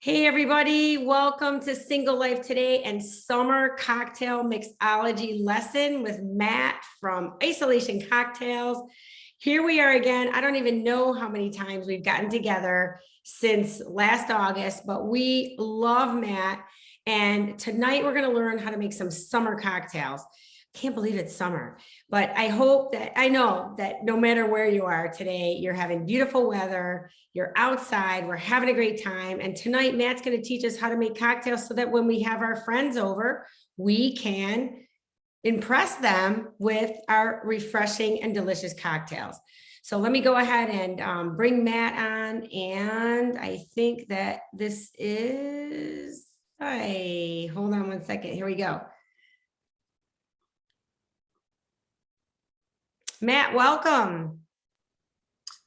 Hey everybody, welcome to Single Life Today and Summer Cocktail Mixology lesson with Matt from Isolation Cocktails. Here we are again. I don't even know how many times we've gotten together since last August, but we love Matt. And tonight we're going to learn how to make some summer cocktails. Can't believe it's summer, but I know that no matter where you are today, you're having beautiful weather, you're outside, we're having a great time. And tonight, Matt's going to teach us how to make cocktails so that when we have our friends over, we can impress them with our refreshing and delicious cocktails. So let me go ahead and bring Matt on. And I think that this is, hold on one second. Here we go. Matt, welcome.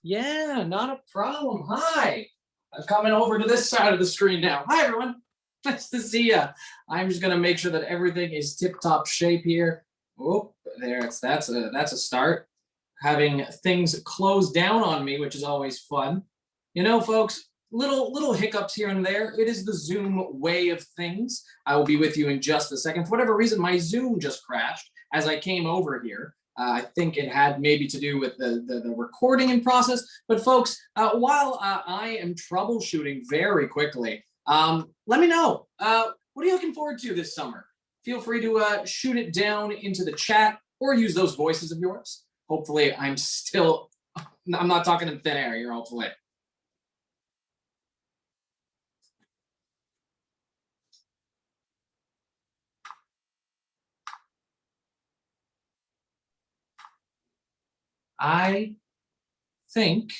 Yeah, not a problem. Hi. I'm coming over to this side of the screen now. Hi, everyone. Nice to see you. I'm just going to make sure that everything is tip-top shape here. Oh, that's a start. Having things close down on me, which is always fun. You know, folks, little hiccups here and there. It is the Zoom way of things. I will be with you in just a second. For whatever reason, my Zoom just crashed as I came over here. I think it had maybe to do with the recording in process. But folks, while I am troubleshooting very quickly, let me know. What are you looking forward to this summer? Feel free to shoot it down into the chat or use those voices of yours. Hopefully I'm not talking in thin air here, hopefully. I think,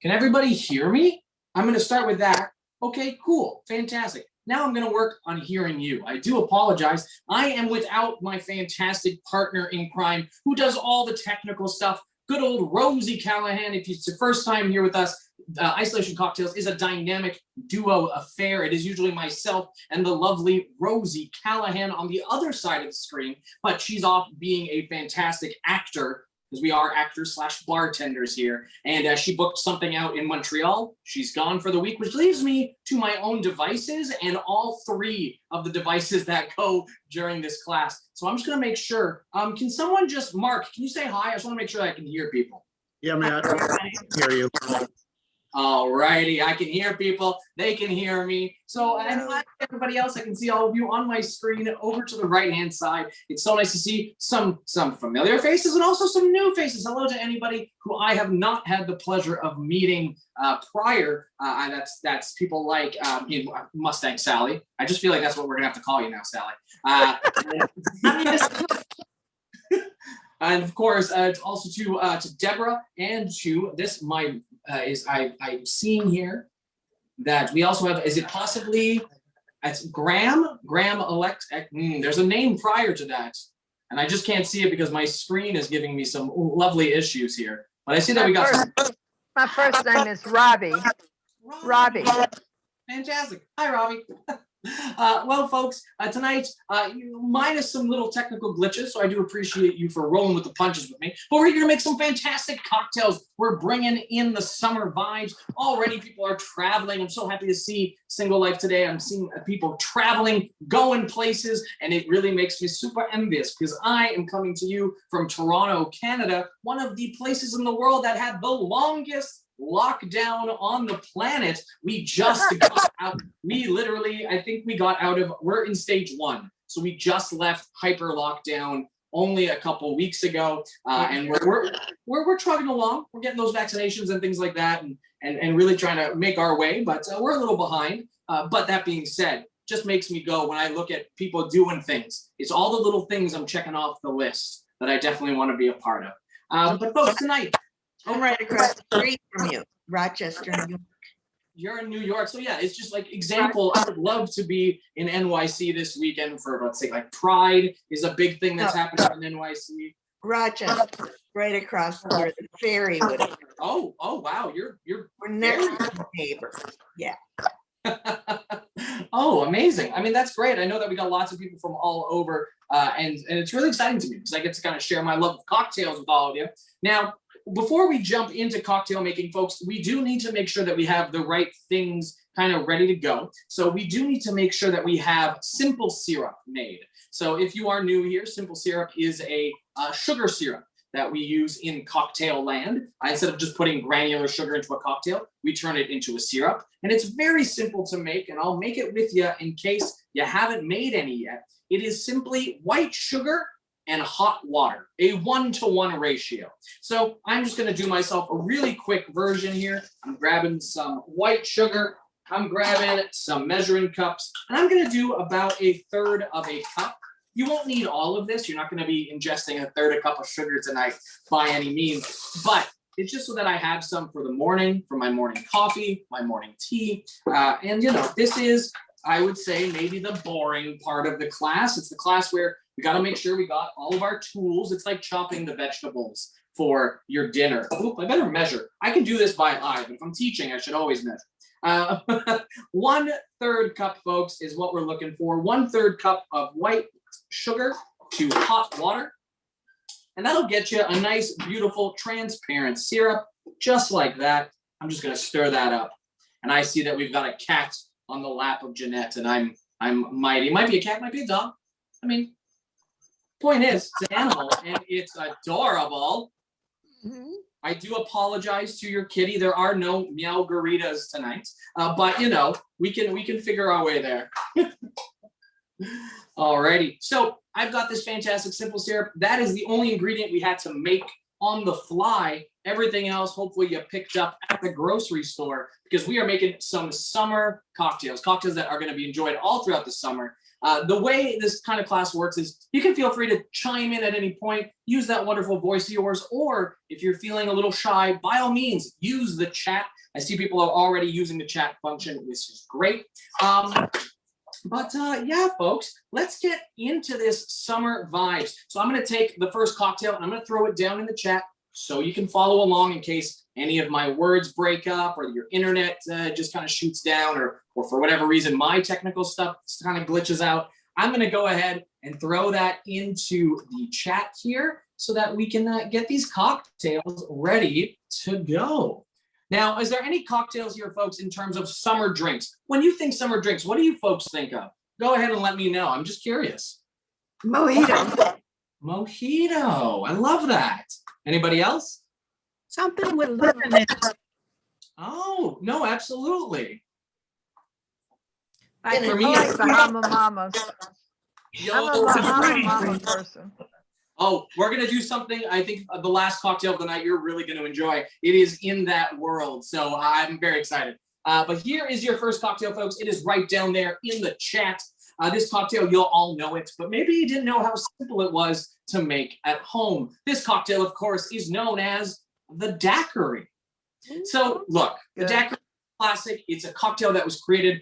can everybody hear me? I'm going to start with that. Okay, cool, fantastic. Now I'm going to work on hearing you. I do apologize. I am without my fantastic partner in crime who does all the technical stuff. Good old Rosie Callahan. If it's your first time here with us, Isolation Cocktails is a dynamic duo affair. It is usually myself and the lovely Rosie Callahan on the other side of the screen, but she's off being a fantastic actor, because we are actors/bartenders here. And she booked something out in Montreal. She's gone for the week, which leaves me to my own devices and all three of the devices that go during this class. So I'm just going to make sure. Can someone just, Mark, can you say hi? I just want to make sure I can hear people. Yeah, Matt, I hear you. All righty, I can hear people. They can hear me. So, and hi, everybody else, I can see all of you on my screen over to the right-hand side. It's so nice to see some familiar faces and also some new faces. Hello to anybody who I have not had the pleasure of meeting prior. That's people like Mustang Sally. I just feel like that's what we're gonna have to call you now, Sally. And of course, also to Deborah and to this I'm seeing here that we also have, is it possibly, it's Graham Alex, there's a name prior to that. And I just can't see it because my screen is giving me some lovely issues here. But I see that we got my first name is Robbie. Robbie. Fantastic. Hi, Robbie. Well, folks, tonight, minus some little technical glitches, so I do appreciate you for rolling with the punches with me, but we're here to make some fantastic cocktails. We're bringing in the summer vibes. Already people are traveling. I'm so happy to see Single Life Today. I'm seeing people traveling, going places, and it really makes me super envious because I am coming to you from Toronto, Canada, one of the places in the world that had the longest lockdown on the planet. We just got out. We literally, I think we got out of, we're in stage 1. So we just left hyper lockdown only a couple weeks ago. And we're trucking along. We're getting those vaccinations and things like that and really trying to make our way, but we're a little behind. But that being said, just makes me go when I look at people doing things. It's all the little things I'm checking off the list that I definitely want to be a part of. But folks, tonight, I'm right across the street from you, Rochester, New York. You're in New York, so yeah, it's just like example. I would love to be in NYC this weekend for, let's say, like Pride is a big thing that's happening in NYC. Rochester, right across where the ferry would. Oh wow, we're next neighbors. Yeah. Oh, amazing. I mean, that's great. I know that we got lots of people from all over, and it's really exciting to me because I get to kind of share my love of cocktails with all of you. Now, before we jump into cocktail making, folks, we do need to make sure that we have the right things kind of ready to go. So we do need to make sure that we have simple syrup made. So if you are new here, simple syrup is a sugar syrup that we use in cocktail land. Instead of just putting granular sugar into a cocktail, we turn it into a syrup. And it's very simple to make, and I'll make it with you in case you haven't made any yet. It is simply white sugar and hot water, a 1-to-1 ratio. So I'm just gonna do myself a really quick version here. I'm grabbing some white sugar, I'm grabbing some measuring cups, and I'm gonna do about 1/3 of a cup. You won't need all of this. You're not gonna be ingesting 1/3 cup of sugar tonight by any means, but it's just so that I have some for the morning, for my morning coffee, my morning tea. And this is, I would say, maybe the boring part of the class. It's the class where we got to make sure we got all of our tools. It's like chopping the vegetables for your dinner. Oop, I better measure. I can do this by eye, but if I'm teaching, I should always measure. 1/3 cup, folks, is what we're looking for. 1/3 cup of white sugar to hot water. And that'll get you a nice, beautiful, transparent syrup, just like that. I'm just going to stir that up. And I see that we've got a cat on the lap of Jeanette, and I'm mighty. It might be a cat, might be a dog. I mean, point is, it's an animal, and it's adorable. I do apologize to your kitty. There are no meowgaritas tonight, but we can figure our way there. Alrighty, so I've got this fantastic simple syrup. That is the only ingredient we had to make on the fly. Everything else, hopefully you picked up at the grocery store, because we are making some summer cocktails that are going to be enjoyed all throughout the summer. The way this kind of class works is you can feel free to chime in at any point, use that wonderful voice of yours, or if you're feeling a little shy, by all means, use the chat. I see people are already using the chat function, which is great. Yeah, folks, let's get into this summer vibes. So I'm going to take the first cocktail and I'm going to throw it down in the chat so you can follow along in case any of my words break up or your internet just kind of shoots down, or for whatever reason my technical stuff kind of glitches out. I'm going to go ahead and throw that into the chat here so that we can get these cocktails ready to go. Now, is there any cocktails here, folks, in terms of summer drinks? When you think summer drinks, what do you folks think of? Go ahead and let me know. I'm just curious. Mojito. Mojito. I love that. Anybody else? Something with lemon in it. Oh, no, absolutely. I For I me, like Bahama Mama. I'm a Bahama Yo, Mama person. oh, we're going to do something. I think the last cocktail of the night you're really going to enjoy. It is in that world. So I'm very excited. But here is your first cocktail, folks. It is right down there in the chat. This cocktail, you'll all know it, but maybe you didn't know how simple it was to make at home. This cocktail, of course, is known as the Daiquiri. So look, the Daiquiri classic. It's a cocktail that was created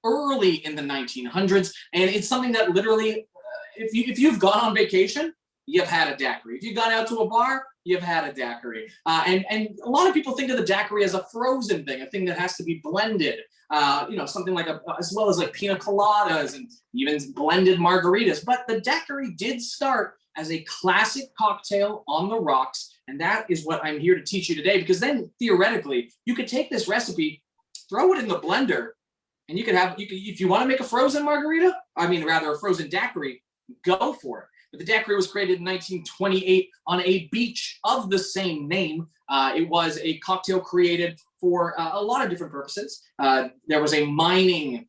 early in the 1900s, and it's something that literally, if you've gone on vacation, you've had a daiquiri. If you've gone out to a bar, you've had a daiquiri. And a lot of people think of the daiquiri as a frozen thing, a thing that has to be blended. Something like as well as like pina coladas and even blended margaritas. But the daiquiri did start as a classic cocktail on the rocks, and that is what I'm here to teach you today. Because then theoretically, you could take this recipe, throw it in the blender, and you could if you want to make a frozen margarita, a frozen daiquiri, go for it. But the daiquiri was created in 1928 on a beach of the same name. It was a cocktail created for a lot of different purposes. There was a mining,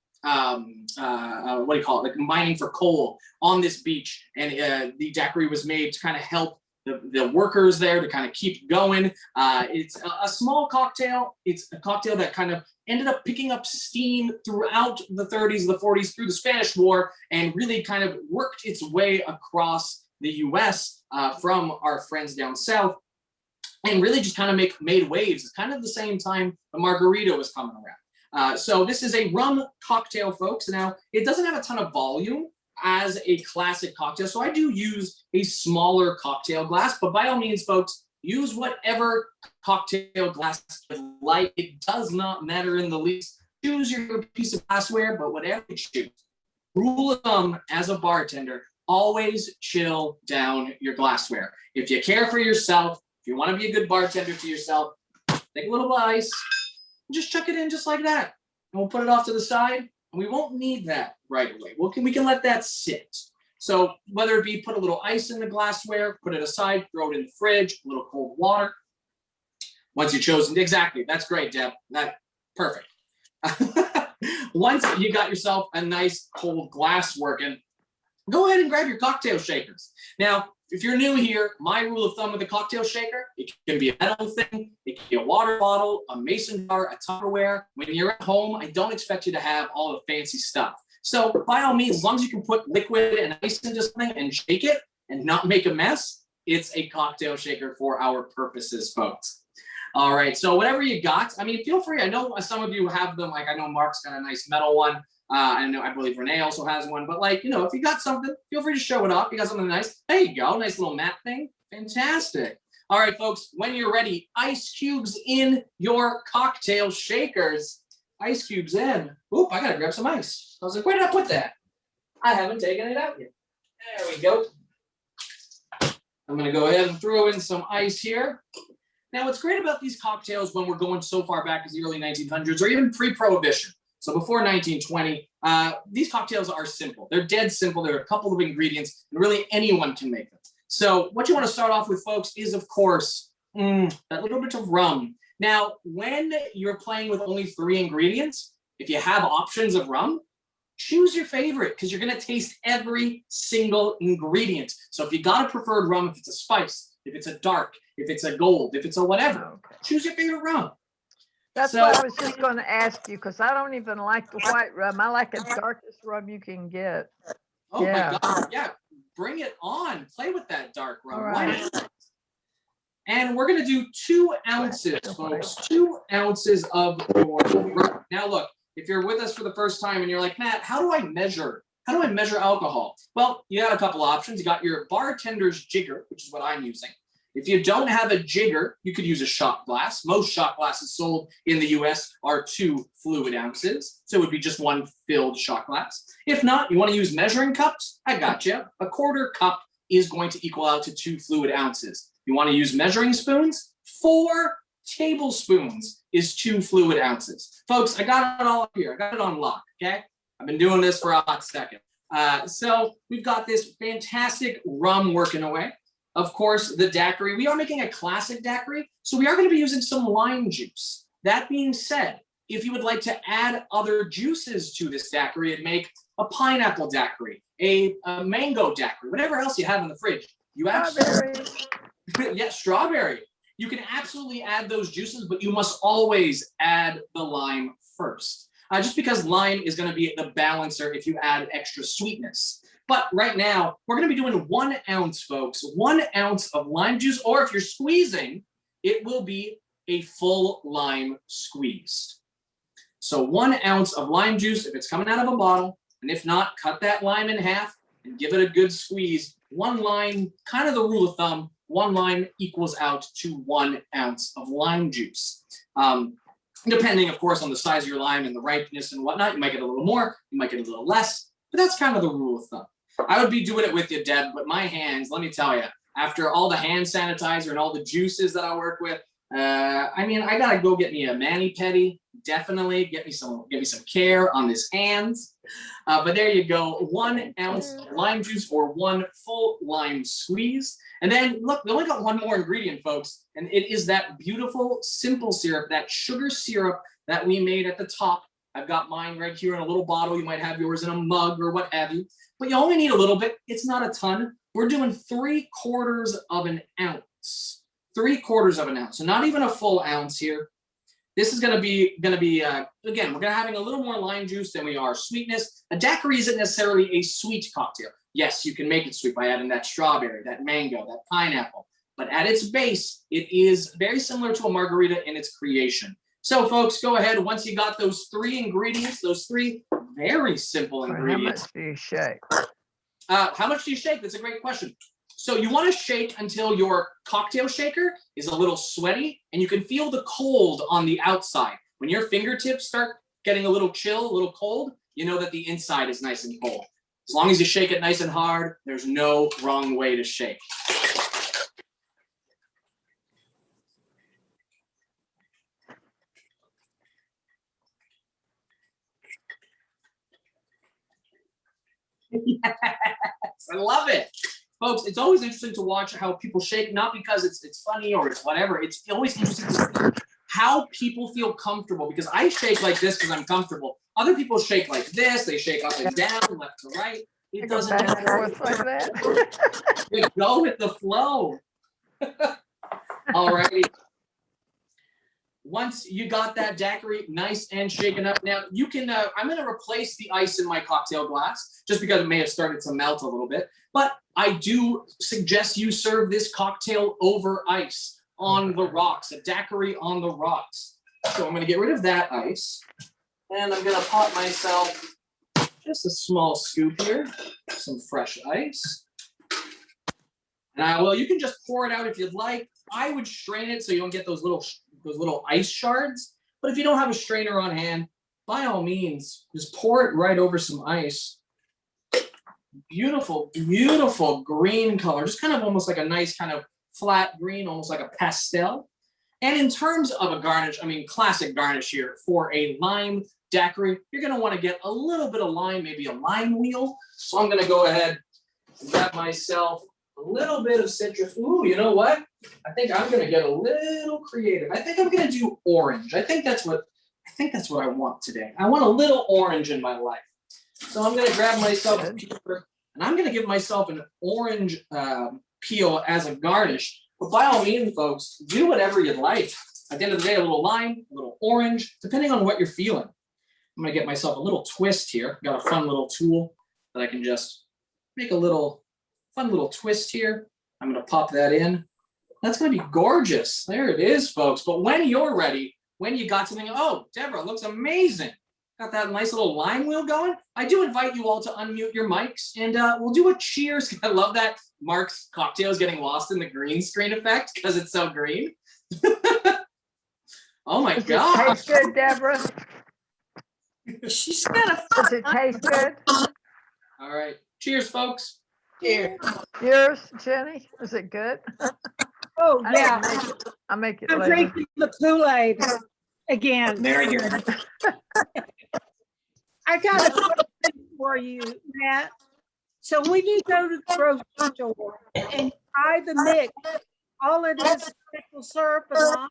mining for coal on this beach, and the daiquiri was made to kind of help the workers there to kind of keep going. It's a small cocktail. It's a cocktail that kind of ended up picking up steam throughout the 30s, the 40s, through the Spanish War, and really kind of worked its way across the US from our friends down south, and really just kind of made waves. It's kind of the same time the margarita was coming around. So this is a rum cocktail, folks. Now, it doesn't have a ton of volume as a classic cocktail, so I do use a smaller cocktail glass, but by all means, folks, use whatever cocktail glass you like. It does not matter in the least. Choose your piece of glassware, but whatever you choose. Rule of thumb as a bartender, always chill down your glassware. If you care for yourself, if you want to be a good bartender to yourself, take a little ice, and just chuck it in just like that. we'll put it off to the side, and we won't need that right away. We can let that sit. So whether it be put a little ice in the glassware, put it aside, throw it in the fridge, a little cold water. Once you've chosen, exactly, that's great, Deb, perfect. Once you got yourself a nice cold glass working, go ahead and grab your cocktail shakers. Now, if you're new here, my rule of thumb with a cocktail shaker, it can be a metal thing, it can be a water bottle, a mason jar, a Tupperware. When you're at home, I don't expect you to have all the fancy stuff. So by all means, as long as you can put liquid and ice into something and shake it and not make a mess, it's a cocktail shaker for our purposes, folks. All right, so whatever you got, I mean, feel free. I know some of you have them, like I know Mark's got a nice metal one. I believe Renee also has one, but like, you know, if you got something, feel free to show it off. You got something nice. There you go. Nice little matte thing. Fantastic. All right, folks, when you're ready, ice cubes in your cocktail shakers. Ice cubes in. Oop, I got to grab some ice. I was like, where did I put that? I haven't taken it out yet. There we go. I'm going to go ahead and throw in some ice here. Now, what's great about these cocktails when we're going so far back as the early 1900s or even pre-prohibition, so before 1920, these cocktails are simple. They're dead simple. There are a couple of ingredients, and really anyone can make them. So what you want to start off with, folks, is, of course, that little bit of rum. Now, when you're playing with only 3 ingredients, if you have options of rum, choose your favorite because you're going to taste every single ingredient. So if you got a preferred rum, if it's a spice, if it's a dark, if it's a gold, if it's a whatever, choose your favorite rum. That's what I was just going to ask you, because I don't even like the white rum. I like the darkest rum you can get. Oh my God, yeah, bring it on. Play with that dark rum. All right. And we're going to do 2 ounces, folks, 2 ounces of your rum. Now look, if you're with us for the first time and you're like, Matt, how do I measure alcohol? Well, you got a couple options. You got your bartender's jigger, which is what I'm using. If you don't have a jigger, you could use a shot glass. Most shot glasses sold in the US are 2 fluid ounces. So it would be just 1 filled shot glass. If not, you want to use measuring cups? I got you. A quarter cup is going to equal out to 2 fluid ounces. You want to use measuring spoons? 4 tablespoons is 2 fluid ounces. Folks, I got it all up here. I got it on lock, okay? I've been doing this for a hot second. So we've got this fantastic rum working away. Of course, the daiquiri, we are making a classic daiquiri, so we are going to be using some lime juice. That being said, if you would like to add other juices to this daiquiri and make a pineapple daiquiri, a mango daiquiri, whatever else you have in the fridge, you absolutely, yeah, strawberry. You can absolutely add those juices, but you must always add the lime first. Just because lime is going to be the balancer if you add extra sweetness. But right now, we're going to be doing 1 ounce, folks, 1 ounce of lime juice, or if you're squeezing, it will be a full lime squeezed. So 1 ounce of lime juice, if it's coming out of a bottle, and if not, cut that lime in half and give it a good squeeze. 1 lime, kind of the rule of thumb, 1 lime equals out to 1 ounce of lime juice. Depending, of course, on the size of your lime and the ripeness and whatnot, you might get a little more, you might get a little less, but that's kind of the rule of thumb. I would be doing it with you, Deb, but my hands, let me tell you, after all the hand sanitizer and all the juices that I work with, I mean, I gotta go get me a mani-pedi, definitely get me some care on this hands. But there you go, 1 ounce lime juice or 1 full lime squeeze. And then look, we only got 1 more ingredient, folks, and it is that beautiful simple syrup, that sugar syrup that we made at the top. I've got mine right here in a little bottle. You might have yours in a mug or what have you, but you only need a little bit. It's not a ton. We're doing 3/4 of an ounce, 3/4 of an ounce. So not even a full ounce here. This is going to be again, we're going to having a little more lime juice than we are sweetness. A daiquiri isn't necessarily a sweet cocktail. Yes, you can make it sweet by adding that strawberry, that mango, that pineapple, but at its base, it is very similar to a margarita in its creation. So folks, go ahead. Once you got those 3 ingredients, those 3 very simple ingredients. How much do you shake? How much do you shake? That's a great question. So you want to shake until your cocktail shaker is a little sweaty and you can feel the cold on the outside. When your fingertips start getting a little chill, a little cold, you know that the inside is nice and cold. As long as you shake it nice and hard, there's no wrong way to shake. Yes, I love it. Folks, it's always interesting to watch how people shake, not because it's funny or it's whatever. It's always interesting to see how people feel comfortable, because I shake like this because I'm comfortable. Other people shake like this. They shake up and down, left to right. It doesn't Back and matter. forth like that. We go with the flow. All righty. Once you got that daiquiri nice and shaken up, now you can, I'm going to replace the ice in my cocktail glass just because it may have started to melt a little bit. But I do suggest you serve this cocktail over ice on the rocks, a daiquiri on the rocks. So I'm going to get rid of that ice, and I'm going to pop myself just a small scoop here, some fresh ice. And well, you can just pour it out if you'd like. I would strain it so you don't get those little ice shards. But if you don't have a strainer on hand, by all means, just pour it right over some ice. Beautiful, beautiful green color, just kind of almost like a nice kind of flat green, almost like a pastel. And in terms of a garnish, I mean, classic garnish here for a lime daiquiri, you're going to want to get a little bit of lime, maybe a lime wheel. So I'm going to go ahead and grab myself a little bit of citrus. Ooh, you know what? I think I'm going to get a little creative. I think I'm going to do orange. I think that's what I want today. I want a little orange in my life. So I'm going to grab myself a peel, and I'm going to give myself an orange peel as a garnish. But by all means, folks, do whatever you'd like. At the end of the day, a little lime, a little orange, depending on what you're feeling. I'm going to get myself a little twist here. Got a fun little tool that I can just make a little fun little twist here. I'm going to pop that in. That's going to be gorgeous. There it is, folks. But when you're ready, when you got something, oh, Deborah, looks amazing. Got that nice little lime wheel going. I do invite you all to unmute your mics, and we'll do a cheers. I love that Mark's cocktail is getting lost in the green screen effect because it's so green. Oh my gosh. Does it taste good, Deborah? She's got a Does it taste good? All right. Cheers, folks. Cheers. Yours, Jenny? Is it good? Oh, I yeah. didn't make it. I'll make it I'm later. drinking the Kool-Aid again. Very good. I got a question for you, Matt. So when you go to the grocery store and buy the mix, all it is maple syrup and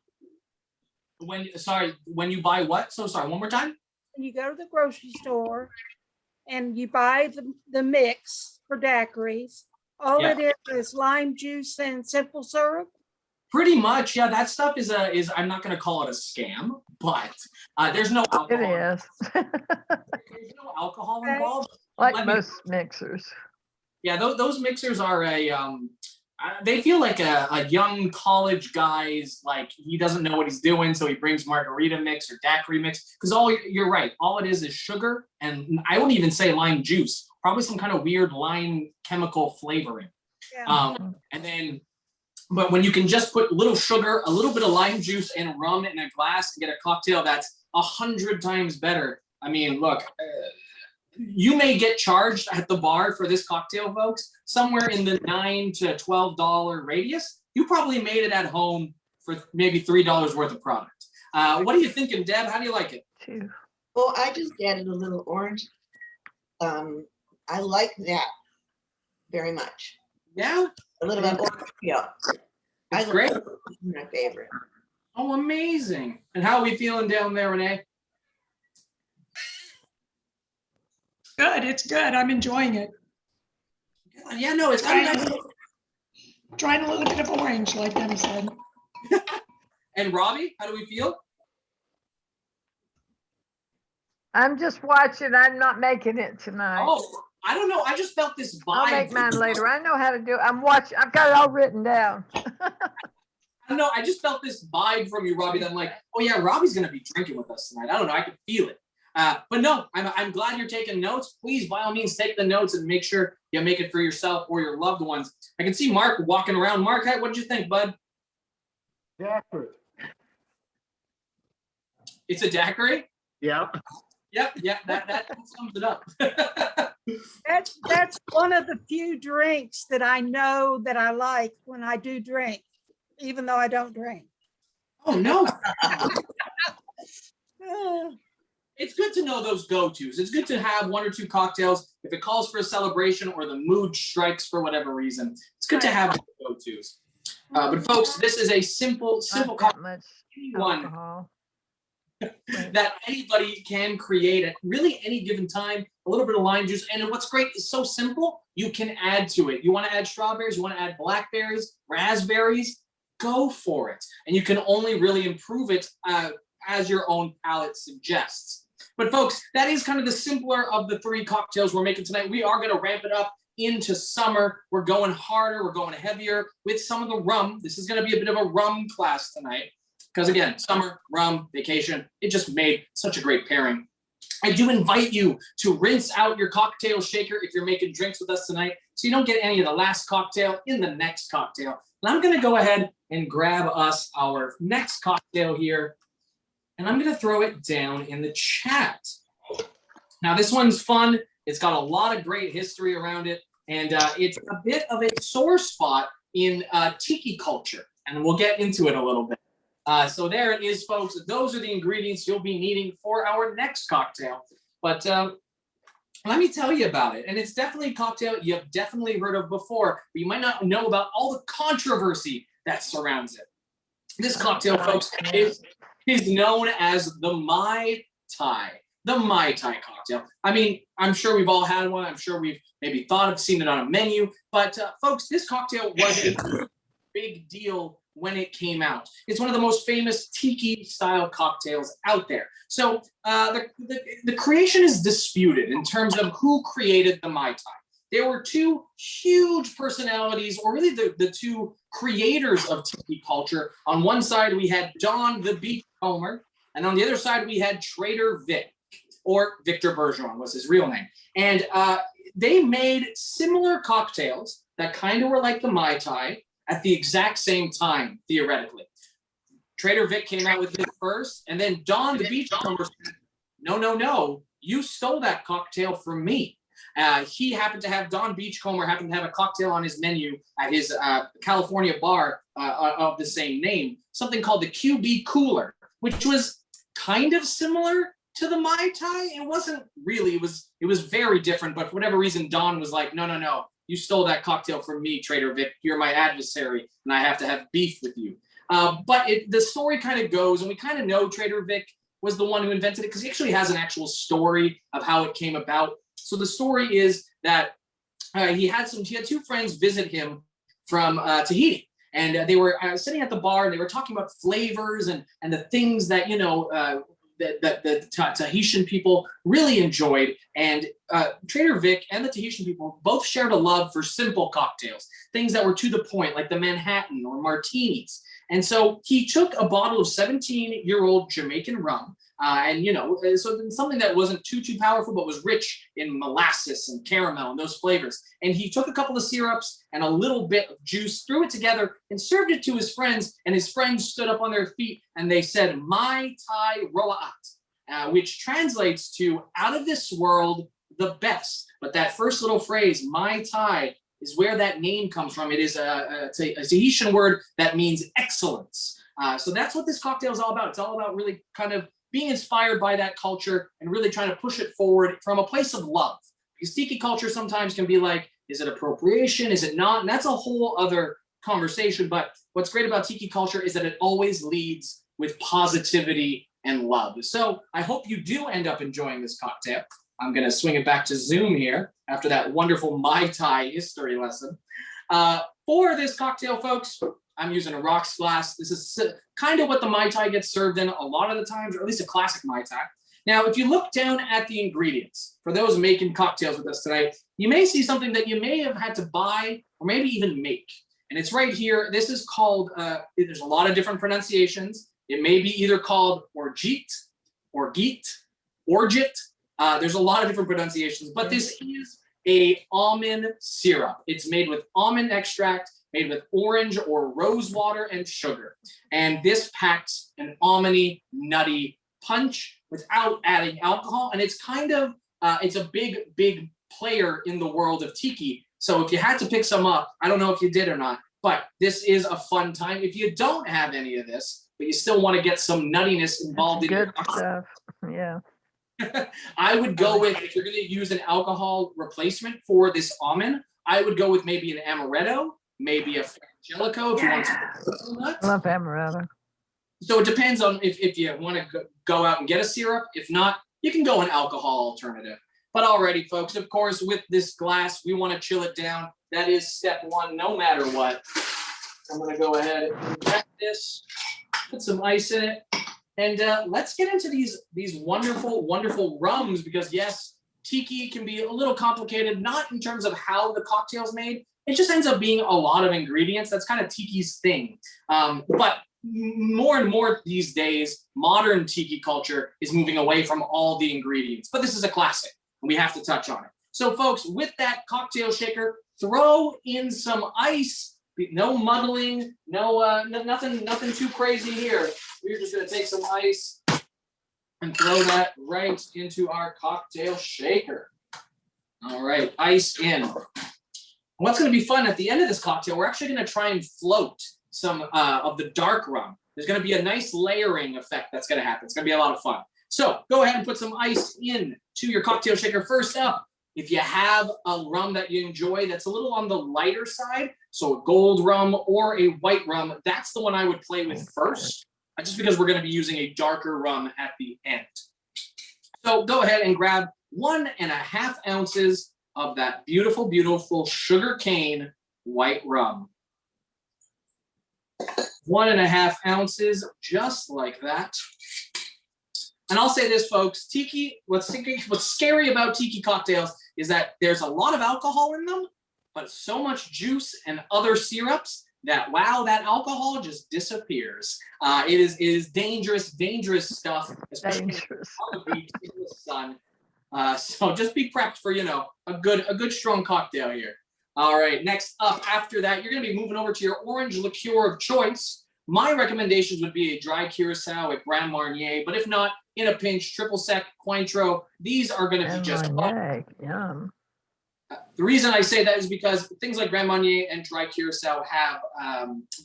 lime. When you buy what? So sorry, one more time. When you go to the grocery store and you buy the mix for daiquiris, all Yeah. it is lime juice and simple syrup. Pretty much, yeah. That stuff is I'm not going to call it a scam, but there's no alcohol. It is. There's no alcohol involved. Like Let me- most mixers. Yeah, those mixers are they feel like a young college guy's, like, he doesn't know what he's doing, so he brings margarita mix or daiquiri mix. Because you're right, all it is sugar, and I wouldn't even say lime juice, probably some kind of weird lime chemical flavoring. Yeah. And then, but when you can just put a little sugar, a little bit of lime juice, and rum in a glass and get a cocktail that's 100 times better. I mean, look. You may get charged at the bar for this cocktail, folks, somewhere in the $9 to $12 radius. You probably made it at home for maybe $3 worth of product. What are you thinking, Deb? How do you like it? Too. Well, I just added a little orange. I like that very much. Yeah, A little bit of orange peel. it's great. It's my favorite. Oh, amazing. And how are we feeling down there, Renee? Good, it's good. I'm enjoying it. Yeah, no, it's kind of nice. Trying a little bit of orange, like Demi said. And Robbie, how do we feel? I'm just watching. I'm not making it tonight. Oh, I don't know. I just felt this vibe. I'll make mine later. I know how to do it. I'm watching. I've got it all written down. I don't know. I just felt this vibe from you, Robbie, that I'm like, oh yeah, Robbie's going to be drinking with us tonight. I don't know. I can feel it. But no, I'm glad you're taking notes. Please, by all means, take the notes and make sure you make it for yourself or your loved ones. I can see Mark walking around. Mark, what did you think, bud? Daiquiri. It's a daiquiri? Yeah. Yep, that sums it up. That's one of the few drinks that I know that I like when I do drink, even though I don't drink. Oh, no. it's good to know those go-tos. It's good to have one or two cocktails if it calls for a celebration or the mood strikes for whatever reason. It's good to have go-tos. But folks, this is a simple Not cocktail. that much One alcohol. that anybody can create at really any given time. A little bit of lime juice, and what's great is so simple. You can add to it. You want to add strawberries, you want to add blackberries, raspberries, go for it. And you can only really improve it as your own palate suggests. But folks, that is kind of the simpler of the three cocktails we're making tonight. We are going to ramp it up into summer. We're going harder, we're going heavier with some of the rum. This is going to be a bit of a rum class tonight. Because again, summer, rum, vacation, it just made such a great pairing. I do invite you to rinse out your cocktail shaker if you're making drinks with us tonight, so you don't get any of the last cocktail in the next cocktail. And I'm gonna go ahead and grab us our next cocktail here, and I'm gonna throw it down in the chat. Now this one's fun. It's got a lot of great history around it, and it's a bit of a sore spot in tiki culture, and we'll get into it a little bit. So there it is, folks. Those are the ingredients you'll be needing for our next cocktail. But let me tell you about it. And it's definitely a cocktail you've definitely heard of before, but you might not know about all the controversy that surrounds it. This cocktail, folks, is known as the Mai Tai. The Mai Tai cocktail. I mean, I'm sure we've all had one. I'm sure we've maybe thought of seen it on a menu. But folks, this cocktail was a big deal when it came out. It's one of the most famous tiki style cocktails out there. So the creation is disputed in terms of who created the Mai Tai. There were two huge personalities, or really the two creators of tiki culture. On one side, we had Don the Beachcomber, and on the other side, we had Trader Vic, or Victor Bergeron was his real name. And they made similar cocktails that kind of were like the Mai Tai, at the exact same time, theoretically. Trader Vic came out with his first, and then Don the Beachcomber said, no, you stole that cocktail from me. He happened to have, Don Beachcomber happened to have a cocktail on his menu at his California bar of the same name, something called the QB Cooler, which was kind of similar to the Mai Tai. It wasn't really, it was very different, but for whatever reason, Don was like, no. You stole that cocktail from me, Trader Vic. You're my adversary, and I have to have beef with you. But the story kind of goes, and we kind of know Trader Vic was the one who invented it because he actually has an actual story of how it came about. So the story is that he had two friends visit him from Tahiti, and they were sitting at the bar, and they were talking about flavors and the things that that the Tahitian people really enjoyed. And Trader Vic and the Tahitian people both shared a love for simple cocktails, things that were to the point, like the Manhattan or martinis. And so he took a bottle of 17-year-old Jamaican rum, and so something that wasn't too powerful, but was rich in molasses and caramel and those flavors. And he took a couple of syrups and a little bit of juice, threw it together, and served it to his friends. And his friends stood up on their feet and they said, "Mai Tai Roa'at," which translates to "out of this world, the best." But that first little phrase, Mai Tai, is where that name comes from. It is a Tahitian word that means excellence. So that's what this cocktail is all about. It's all about really kind of being inspired by that culture and really trying to push it forward from a place of love. Because tiki culture sometimes can be like, is it appropriation? Is it not? And that's a whole other conversation. But what's great about tiki culture is that it always leads with positivity and love. So I hope you do end up enjoying this cocktail. I'm going to swing it back to Zoom here after that wonderful Mai Tai history lesson. For this cocktail, folks, I'm using a rocks glass. This is kind of what the Mai Tai gets served in a lot of the times, or at least a classic Mai Tai. Now, if you look down at the ingredients, for those making cocktails with us tonight, you may see something that you may have had to buy or maybe even make. And it's right here. This is called, there's a lot of different pronunciations. It may be either called Orgeat, Orgeat, Orgeat. There's a lot of different pronunciations, but this is a almond syrup. It's made with almond extract, made with orange or rose water and sugar. And this packs an almondy, nutty punch without adding alcohol. And it's kind of, it's a big player in the world of tiki. So if you had to pick some up, I don't know if you did or not, but this is a fun time. If you don't have any of this, but you still want to get some nuttiness involved in Good your stuff. Yeah. I would go with, if you're going to use an alcohol replacement for this almond, I would go with maybe an amaretto, maybe a frangelico if you want to. Love amaretto. So it depends on if you want to go out and get a syrup. If not, you can go an alcohol alternative. But already, folks, of course, with this glass, we want to chill it down. That is step one, no matter what. I'm going to go ahead and grab this, put some ice in it, and let's get into these wonderful, wonderful rums, because yes, tiki can be a little complicated, not in terms of how the cocktail's made. It just ends up being a lot of ingredients. That's kind of tiki's thing. But more and more these days, modern tiki culture is moving away from all the ingredients. But this is a classic, and we have to touch on it. So folks, with that cocktail shaker, throw in some ice. No muddling, nothing too crazy here. We're just gonna take some ice and throw that right into our cocktail shaker. All right, ice in. What's gonna be fun at the end of this cocktail, we're actually gonna try and float some of the dark rum. There's gonna be a nice layering effect that's gonna happen. It's gonna be a lot of fun. So go ahead and put some ice in to your cocktail shaker. First up, if you have a rum that you enjoy that's a little on the lighter side, so a gold rum or a white rum, that's the one I would play with first, just because we're going to be using a darker rum at the end. So go ahead and grab 1.5 ounces of that beautiful, beautiful sugar cane white rum. 1.5 ounces, just like that. And I'll say this, folks, tiki, what's scary about tiki cocktails is that there's a lot of alcohol in them, but so much juice and other syrups that, wow, that alcohol just disappears. It is dangerous stuff, especially on the beach in the sun. So just be prepped for, a good strong cocktail here. All right, next up after that, you're gonna be moving over to your orange liqueur of choice. My recommendations would be a dry curacao at Grand Marnier, but if not, in a pinch, triple sec, Cointreau, these are going to be just fun. Yum. The reason I say that is because things like Grand Marnier and dry curacao have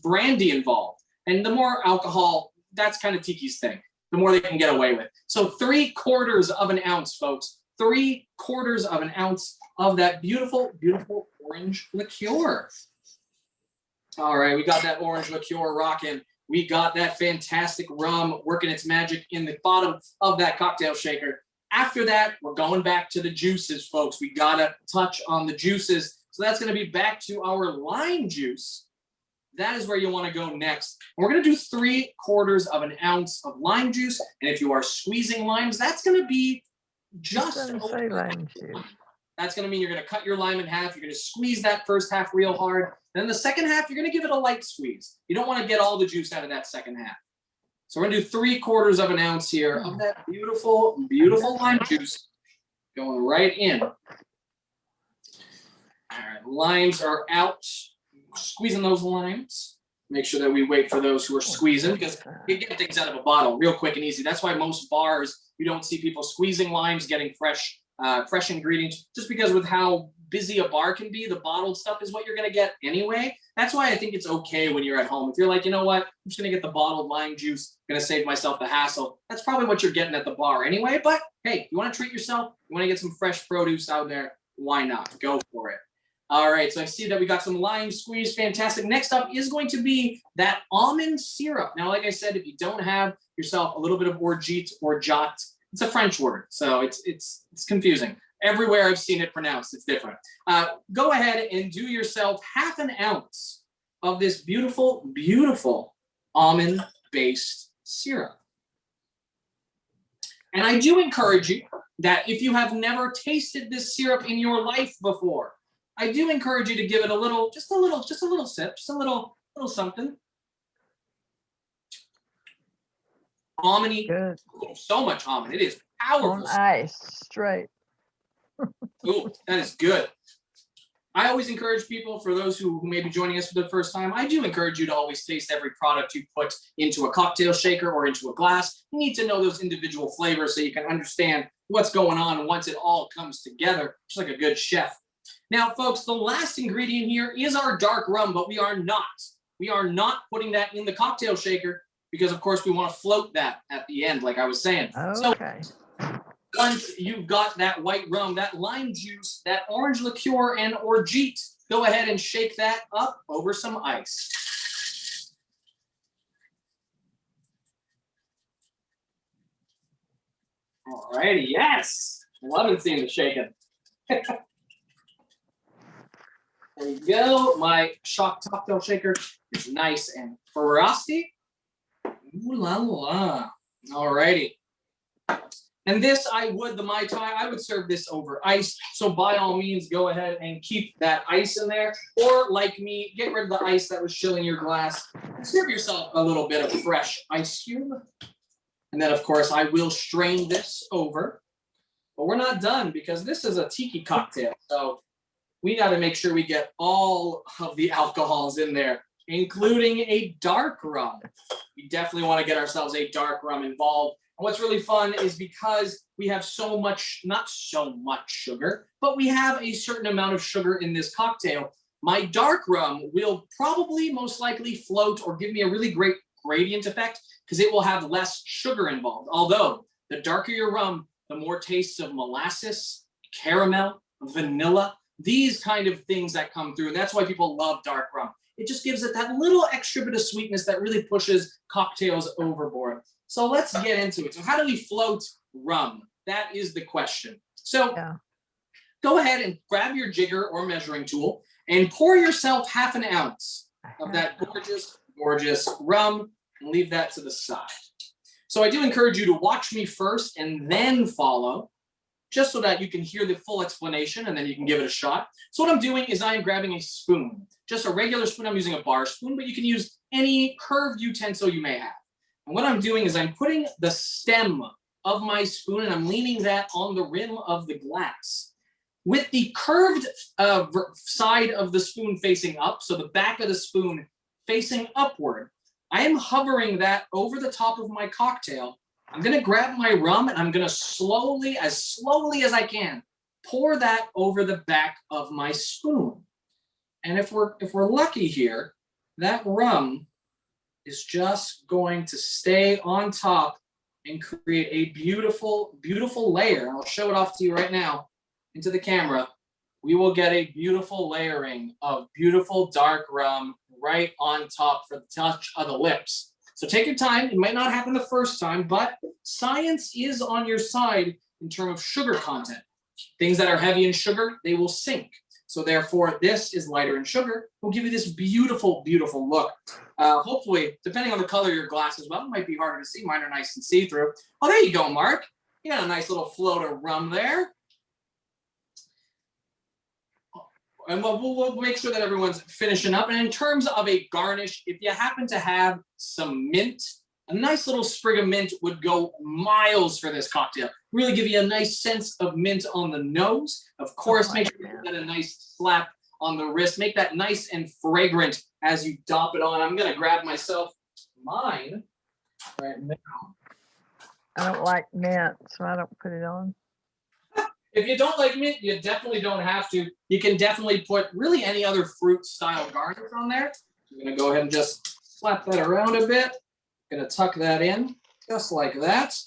brandy involved. And the more alcohol, that's kind of tiki's thing, the more they can get away with. So 3/4 of an ounce, folks, 3/4 of an ounce of that beautiful, beautiful orange liqueur. All right, we got that orange liqueur rocking. We got that fantastic rum working its magic in the bottom of that cocktail shaker. After that, we're going back to the juices, folks. We gotta touch on the juices. So that's gonna be back to our lime juice. That is where you wanna go next. And we're gonna do 3/4 of an ounce of lime juice. And if you are squeezing limes, that's gonna be just say lime juice. That's going to mean you're going to cut your lime in half. You're going to squeeze that first half real hard. Then the second half, you're going to give it a light squeeze. You don't want to get all the juice out of that second half. So we're going to do 3/4 of an ounce here of that beautiful, beautiful lime juice going right in. All right, limes are out. Squeezing those limes. Make sure that we wait for those who are squeezing, because you get things out of a bottle real quick and easy. That's why most bars, you don't see people squeezing limes, getting fresh ingredients, just because with how busy a bar can be, the bottled stuff is what you're going to get anyway. That's why I think it's okay when you're at home. If you're like, you know what, I'm just going to get the bottled lime juice, going to save myself the hassle. That's probably what you're getting at the bar anyway. But hey, you want to treat yourself, you want to get some fresh produce out there, why not? Go for it. All right, so I see that we got some lime squeeze. Fantastic. Next up is going to be that almond syrup. Now, like I said, if you don't have yourself a little bit of Orgeat or Orgeat, it's a French word, so it's confusing. Everywhere I've seen it pronounced, it's different. Go ahead and do yourself 1/2 ounce of this beautiful, beautiful almond-based syrup. And I do encourage you that if you have never tasted this syrup in your life before, I do encourage you to give it a little, just a little sip, just a little something. Almondy, Good. so much almond. It is powerful. On ice, straight. Ooh, that is good. I always encourage people, for those who may be joining us for the first time, I do encourage you to always taste every product you put into a cocktail shaker or into a glass. You need to know those individual flavors so you can understand what's going on once it all comes together, just like a good chef. Now, folks, the last ingredient here is our dark rum, but we are not putting that in the cocktail shaker, because of course we want to float that at the end, like I was saying. Okay. So once you've got that white rum, that lime juice, that orange liqueur, and orgeat, go ahead and shake that up over some ice. All righty, yes. Loving seeing the shaking. There we go. My shock cocktail shaker is nice and frosty. Ooh la la. All righty. And this, the Mai Tai, I would serve this over ice. So by all means, go ahead and keep that ice in there. Or like me, get rid of the ice that was chilling your glass. And serve yourself a little bit of fresh ice cube. And then, of course, I will strain this over. But we're not done because this is a tiki cocktail. So we got to make sure we get all of the alcohols in there, including a dark rum. We definitely want to get ourselves a dark rum involved. And what's really fun is because we have so much, not so much sugar, but we have a certain amount of sugar in this cocktail. My dark rum will probably most likely float or give me a really great gradient effect because it will have less sugar involved. Although the darker your rum, the more tastes of molasses, caramel, vanilla, these kind of things that come through. And that's why people love dark rum. It just gives it that little extra bit of sweetness that really pushes cocktails overboard. So let's get into it. So how do we float rum? That is the question. So go ahead and grab your jigger or measuring tool and pour yourself half an ounce of that gorgeous, gorgeous rum and leave that to the side. So I do encourage you to watch me first and then follow, just so that you can hear the full explanation and then you can give it a shot. So what I'm doing is I am grabbing a spoon, just a regular spoon. I'm using a bar spoon, but you can use any curved utensil you may have. And what I'm doing is I'm putting the stem of my spoon and I'm leaning that on the rim of the glass. With the curved side of the spoon facing up, so the back of the spoon facing upward, I am hovering that over the top of my cocktail. I'm gonna grab my rum and I'm gonna slowly as I can, pour that over the back of my spoon. And if we're lucky here, that rum is just going to stay on top and create a beautiful, beautiful layer. I'll show it off to you right now into the camera. We will get a beautiful layering of beautiful dark rum right on top for the touch of the lips. So take your time. It might not happen the first time, but science is on your side in terms of sugar content. Things that are heavy in sugar, they will sink. So therefore, this is lighter in sugar. Will give you this beautiful, beautiful look. Hopefully, depending on the color of your glass as well, it might be harder to see. Mine are nice and see-through. Oh, there you go, Mark. You got a nice little float of rum there. And we'll make sure that everyone's finishing up. And in terms of a garnish, if you happen to have some mint, a nice little sprig of mint would go miles for this cocktail. Really give you a nice sense of mint on the nose. Of course, make sure you get a nice slap on the wrist. Make that nice and fragrant as you dop it on. I'm going to grab myself mine right now. I don't like mint, so I don't put it on. If you don't like mint, you definitely don't have to. You can definitely put really any other fruit style garnish on there. I'm going to go ahead and just slap that around a bit. Going to tuck that in just like that.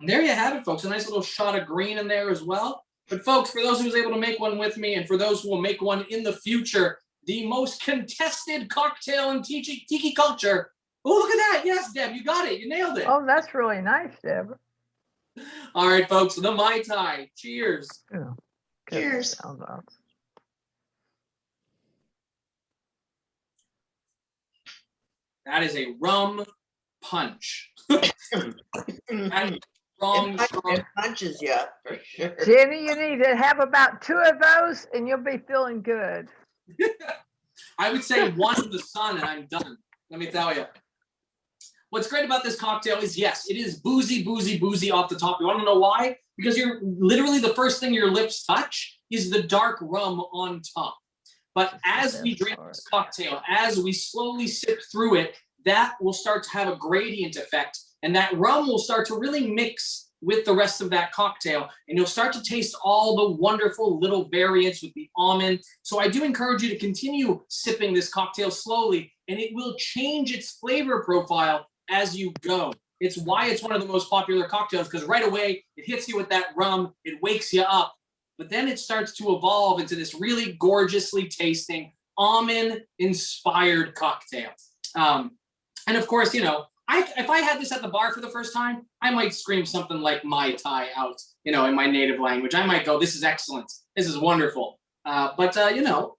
And there you have it, folks. A nice little shot of green in there as well. But folks, for those who was able to make one with me and for those who will make one in the future, the most contested cocktail in tiki culture. Oh, look at that. Yes, Deb, you got it. You nailed it. Oh, that's really nice, Deborah. All right, folks, the Mai Tai. Cheers. Oh, Cheers. That is a rum punch. And strong. It punches you, for sure. Jenny, you need to have about 2 of those and you'll be feeling good. I would say one in the sun and I'm done. Let me tell you. What's great about this cocktail is, yes, it is boozy, boozy, boozy off the top. You want to know why? Because you're literally the first thing your lips touch is the dark rum on top. But as we drink this cocktail, as we slowly sip through it, that will start to have a gradient effect. And that rum will start to really mix with the rest of that cocktail. And you'll start to taste all the wonderful little variants with the almond. So I do encourage you to continue sipping this cocktail slowly, and it will change its flavor profile as you go. It's why it's one of the most popular cocktails, because right away it hits you with that rum, it wakes you up, but then it starts to evolve into this really gorgeously tasting almond-inspired cocktail. And of course, you know, if I had this at the bar for the first time, I might scream something like Mai Tai out, you know, in my native language. I might go, this is excellent. This is wonderful. You know,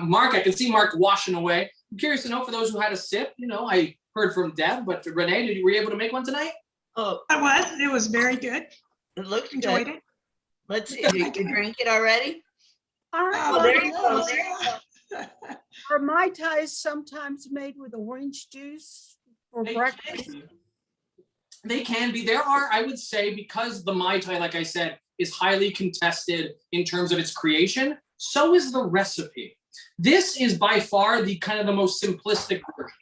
Mark, I can see Mark washing away. I'm curious to know, for those who had a sip, you know, I heard from Deb, but Renee, were you able to make one tonight? Oh, It was very good. it looks Enjoyed good. it. Let's see, you drink it already? All right. Oh, there you go. Are Mai Tais sometimes made with orange juice for breakfast? They can be. There are, I would say, because the Mai Tai, like I said, is highly contested in terms of its creation, so is the recipe. This is by far the kind of the most simplistic version.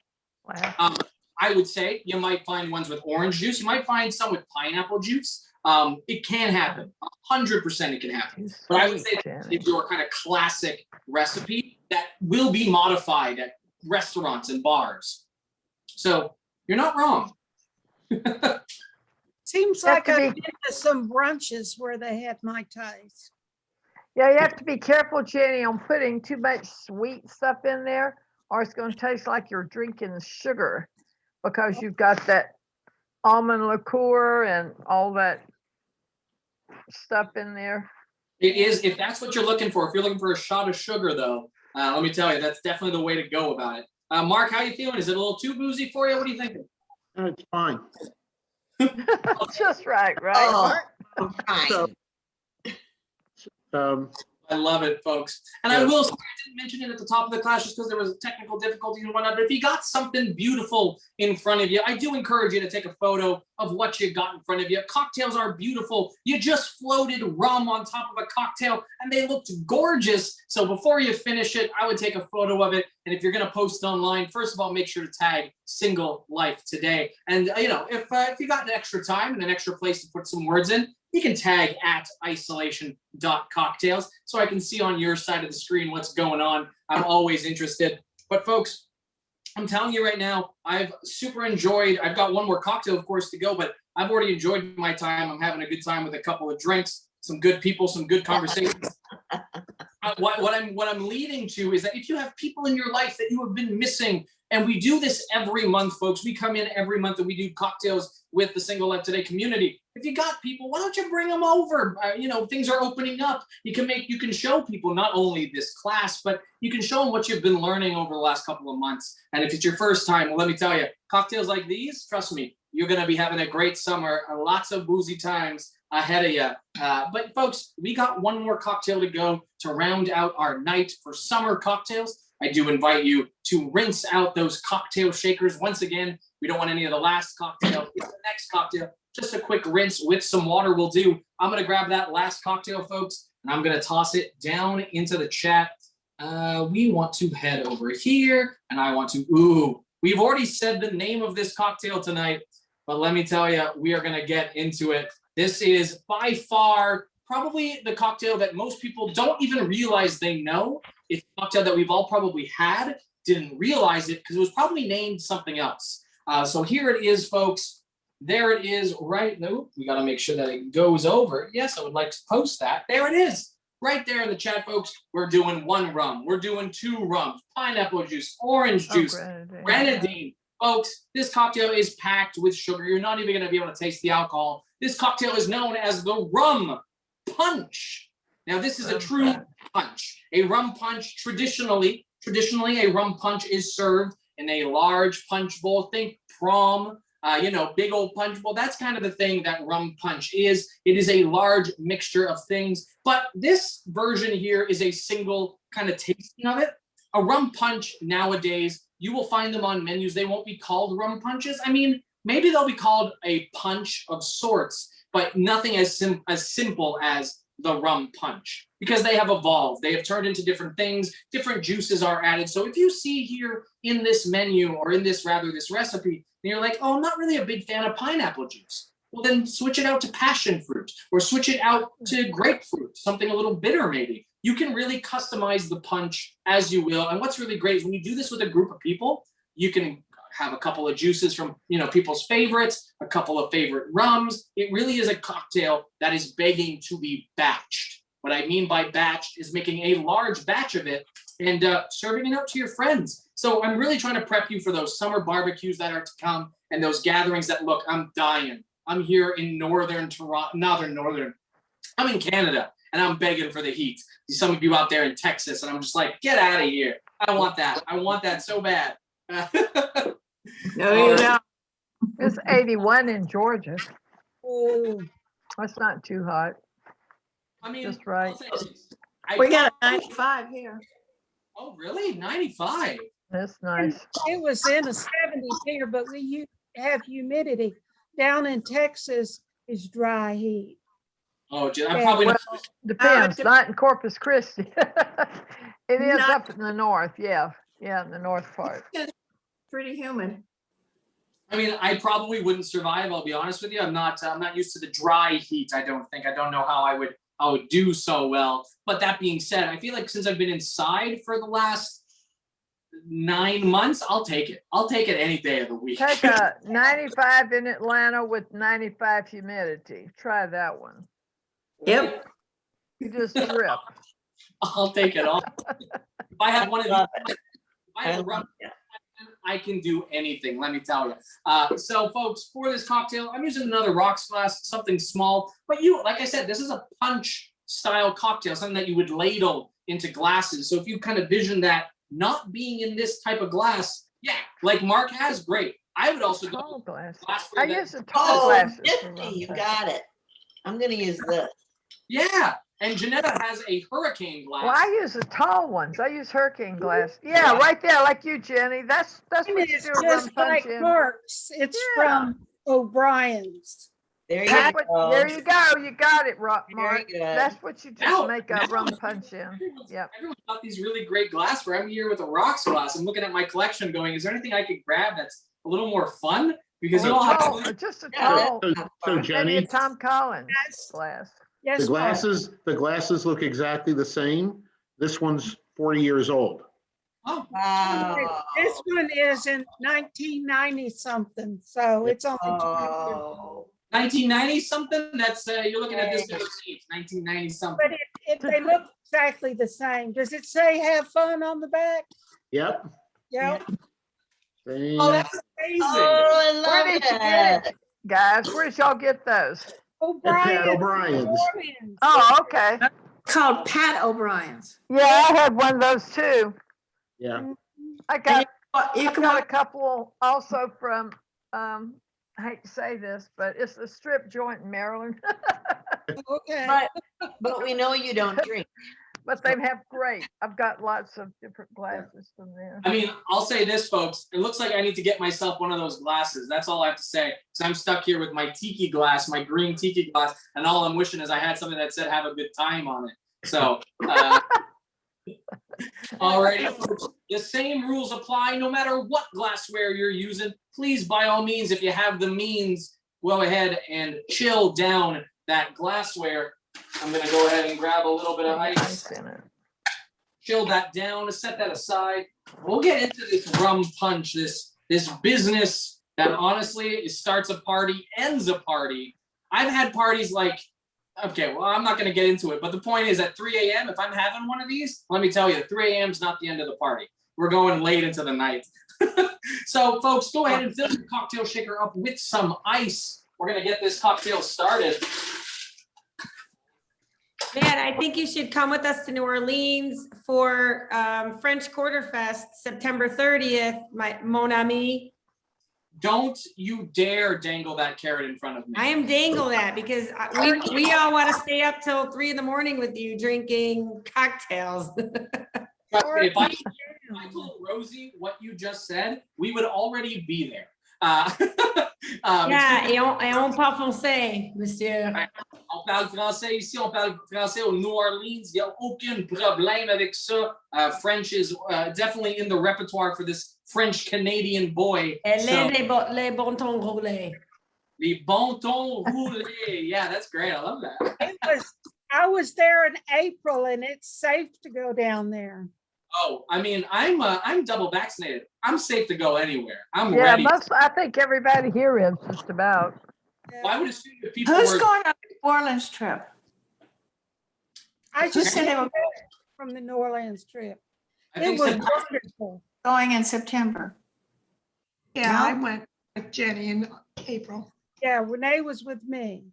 Wow. I would say you might find ones with orange juice. You might find some with pineapple juice. It can happen. 100% it can happen. But I would say that is your kind of classic recipe that will be modified at restaurants and bars. So you're not wrong. Seems Have like to I've be- been to some brunches where they had Mai Tais. Yeah, you have to be careful, Jenny, on putting too much sweet stuff in there, or it's going to taste like you're drinking sugar, because you've got that almond liqueur and all that stuff in there. It is, if that's what you're looking for. If you're looking for a shot of sugar, though, let me tell you, that's definitely the way to go about it. Mark, how you feeling? Is it a little too boozy for you? What are you thinking? It's fine. Just right, right? Oh, Mark? I'm fine. So, I love it, folks. And I will say, I didn't mention it at the top of the class just because there was technical difficulties and whatnot, but if you got something beautiful in front of you, I do encourage you to take a photo of what you got in front of you. Cocktails are beautiful. You just floated rum on top of a cocktail and they looked gorgeous. So before you finish it, I would take a photo of it. And if you're going to post it online, first of all, make sure to tag Single Life Today. And, you know, if you got an extra time and an extra place to put some words in, you can tag at isolation.cocktails so I can see on your side of the screen what's going on. I'm always interested. But folks, I'm telling you right now, I've super enjoyed, I've got one more cocktail, of course, to go, but I've already enjoyed my time. I'm having a good time with a couple of drinks, some good people, some good conversations. What I'm leading to is that if you have people in your life that you have been missing, and we do this every month, folks. We come in every month and we do cocktails with the Single Life Today community. If you got people, why don't you bring them over? You know, things are opening up. You can show people not only this class, but you can show them what you've been learning over the last couple of months. And if it's your first time, well, let me tell you, cocktails like these, trust me, you're going to be having a great summer, lots of boozy times ahead of you. But folks, we got one more cocktail to go to round out our night for summer cocktails. I do invite you to rinse out those cocktail shakers. Once again, we don't want any of the last cocktail. It's the next cocktail. Just a quick rinse with some water will do. I'm going to grab that last cocktail, folks, and I'm going to toss it down into the chat. We want to head over here, and I want to, we've already said the name of this cocktail tonight, but let me tell you, we are going to get into it. This is by far probably the cocktail that most people don't even realize they know. It's a cocktail that we've all probably had, didn't realize it because it was probably named something else. So here it is, folks. There it is, right? No, we got to make sure that it goes over. Yes, I would like to post that. There it is, right there in the chat, folks. We're doing one rum. We're doing two rums, pineapple juice, orange juice, Grenadine. Folks, this cocktail is packed with sugar. You're not even going to be able to taste the alcohol. This cocktail is known as the rum punch. Now, this is a true punch. A rum punch, traditionally, a rum punch is served in a large punch bowl. Think prom, big old punch bowl. That's kind of the thing that rum punch is. It is a large mixture of things. But this version here is a single kind of tasting of it. A rum punch nowadays, you will find them on menus. They won't be called rum punches. I mean, maybe they'll be called a punch of sorts, but nothing as simple as the rum punch, because they have evolved. They have turned into different things. Different juices are added. So if you see here in this menu, or in this recipe, and you're like, oh, I'm not really a big fan of pineapple juice. Well, then switch it out to passion fruit, or switch it out to grapefruit, something a little bitter maybe. You can really customize the punch as you will. And what's really great is when you do this with a group of people, you can have a couple of juices from, people's favorites, a couple of favorite rums. It really is a cocktail that is begging to be batched. What I mean by batched is making a large batch of it and serving it out to your friends. So I'm really trying to prep you for those summer barbecues that are to come and those gatherings that, look, I'm dying. I'm here in northern Toronto, I'm in Canada and I'm begging for the heat. Some of you out there in Texas, and I'm just like, get out of here. I want that. I want that so bad. No, you don't. It's 81 in Georgia. Ooh. That's not too hot. I mean, Just right. I'll say this. We got a 95 here. Oh, really? 95? That's nice. It was in the 70s here, but we have humidity. Down in Texas is dry heat. Oh, I'm Yeah, probably not. Well, depends, not in Corpus Christi. It is Not- up in the north, yeah, in the north part. Pretty humid. I mean, I probably wouldn't survive. I'll be honest with you. I'm not used to the dry heat. I don't know how I would do so well. But that being said, I feel like since I've been inside for the last 9 months, I'll take it. I'll take it any day of the week. Take a 95 in Atlanta with 95 humidity. Try that one. Yep. You just drip. I'll take it all. If I have one of Love these, if I have a rum, I can do anything, let me tell you. So folks, for this cocktail, I'm using another rocks glass, something small. But like I said, this is a punch style cocktail, something that you would ladle into glasses. So if you kind of vision that not being in this type of glass, yeah, like Mark has, great. I would also go Tall glass. glassware I that- use the tall Oh, glasses. for nifty, rum you too. got it. I'm gonna use this. Yeah, and Janetta has a hurricane glass. Well, I use the tall ones. I use hurricane glass. Yeah, right there, like you, Jenny. That's what you It's do a rum just punch like in. Mark's. It's Yeah. from O'Brien's. There you That's go. what- There you go. You got it, Mark. Very good. That's what you Now- just make a now- rum punch in. Everyone's- Yep. Everyone's got these really great glassware. I'm here with a rocks glass. I'm looking at my collection going, is there anything I could grab that's a little more fun? Because you all have Tall- really- Just a Yeah, tall, that's So, not so fun. Jenny, maybe a Tom Collins Yes. glass. Yes, the Mark. glasses look exactly the same. This one's 40 years old. Oh, Wow. This one is in 1990 something, so it's only 20 years old. Oh. 1990 something? That's you're looking at this age, 1990 something. But they look exactly the same. Does it say have fun on the back? Yep. Yep. Same. Oh, that's amazing. Oh, I Where love did you get it. Guys, where did y'all get those? O'Brien. O'Brien's. Oh, okay. Called Pat O'Brien's. Yeah, I had one of those too. Yeah. I And got, you I can got a order, couple also from, I hate to say this, but it's the strip joint in Maryland. Okay. But we know you don't drink. But they have great. I've got lots of different glasses from there. I mean, I'll say this, folks. It looks like I need to get myself one of those glasses. That's all I have to say. Because I'm stuck here with my tiki glass, my green tiki glass, and all I'm wishing is I had something that said "Have a good time" on it. So, alrighty, folks. The same rules apply no matter what glassware you're using. Please, by all means, if you have the means, go ahead and chill down that glassware. I'm gonna go ahead and grab a little bit of ice. Ice in it. Chill that down, set that aside. We'll get into this rum punch, this business that honestly starts a party, ends a party. I've had parties like, okay, well, I'm not going to get into it, but the point is at 3 a.m., if I'm having one of these, let me tell you, 3 a.m. is not the end of the party. We're going late into the night. So, folks, go ahead and fill your cocktail shaker up with some ice. We're going to get this cocktail started. Man, I think you should come with us to New Orleans for French Quarter Fest, September 30th, mon ami. Don't you dare dangle that carrot in front of me. I am dangle that because we all want to stay up till 3 a.m. with you drinking cocktails. Trust me, if I told Rosie what you just said, we would already be there. Yeah, et on parle français, monsieur. On parle français ici, on parle français au New Orleans. Il n'y a aucun problème avec ça. French is definitely in the repertoire for this French-Canadian boy. Et So, les bons tons roulés. les bons tons roulés. Yeah, that's great. I love that. I was there in April and it's safe to go down there. Oh, I mean, I'm double vaccinated. I'm safe to go anywhere. I'm Yeah, ready. I think everybody here is just about. Well, I would assume if people Who's were. going on the New Orleans trip? I Who just said they came were back from the New Orleans trip. I It think was September- wonderful. going in September? Yeah, No? I went with Jenny in April. Yeah, Renee was with me.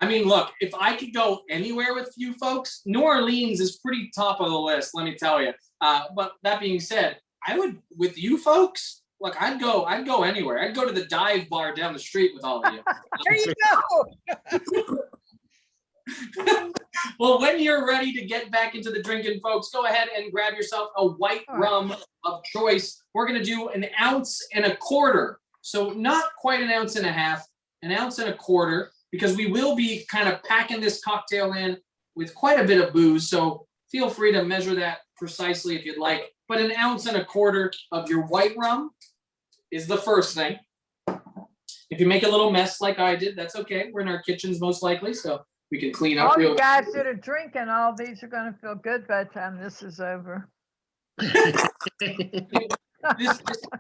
I mean, look, if I could go anywhere with you folks, New Orleans is pretty top of the list, let me tell you. But that being said, I would, with you folks, look, I'd go anywhere. I'd go to the dive bar down the street with all of you. There you go. Well, when you're ready to get back into the drinking, folks, go ahead and grab yourself a white rum of choice. We're going to do 1.25 ounces. So not quite 1.5 ounces, 1.25 ounces, because we will be kind of packing this cocktail in with quite a bit of booze. So feel free to measure that precisely if you'd like. But 1.25 ounces of your white rum is the first thing. If you make a little mess like I did, that's okay. We're in our kitchens most likely, so we can clean up. All you guys that are drinking, all these are going to feel good by the time this is over. This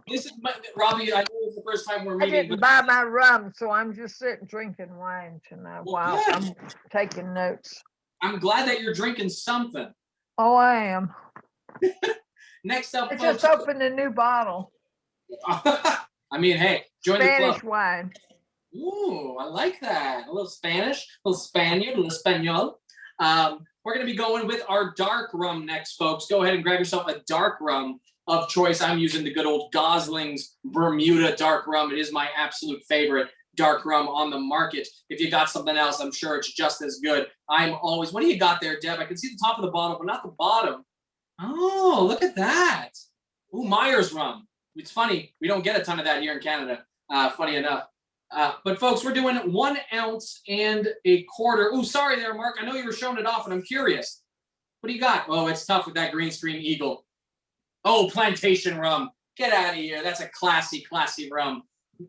is Robbie. I know it's the first time we're I meeting, didn't but buy my rum, so I'm just sitting drinking wine tonight Well, while good. I'm taking notes. I'm glad that you're drinking something. Oh, I am. Next up, I folks. just opened a new bottle, I mean, hey, join the Spanish club. wine. Ooh, I like that. A little Spanish, a little Spaniard, a little Espanol. We're going to be going with our dark rum next, folks. Go ahead and grab yourself a dark rum of choice. I'm using the good old Gosling's Bermuda dark rum. It is my absolute favorite dark rum on the market. If you got something else, I'm sure it's just as good. I'm always, what do you got there, Deb? I can see the top of the bottle, but not the bottom. Oh, look at that. Ooh, Myers rum. It's funny, we don't get a ton of that here in Canada, funny enough. But folks, we're doing 1.25 ounces. Ooh, sorry there, Mark. I know you were showing it off and I'm curious. What do you got? Oh, it's tough with that Green Stream Eagle. Oh, plantation rum. Get out of here. That's a classy, classy rum.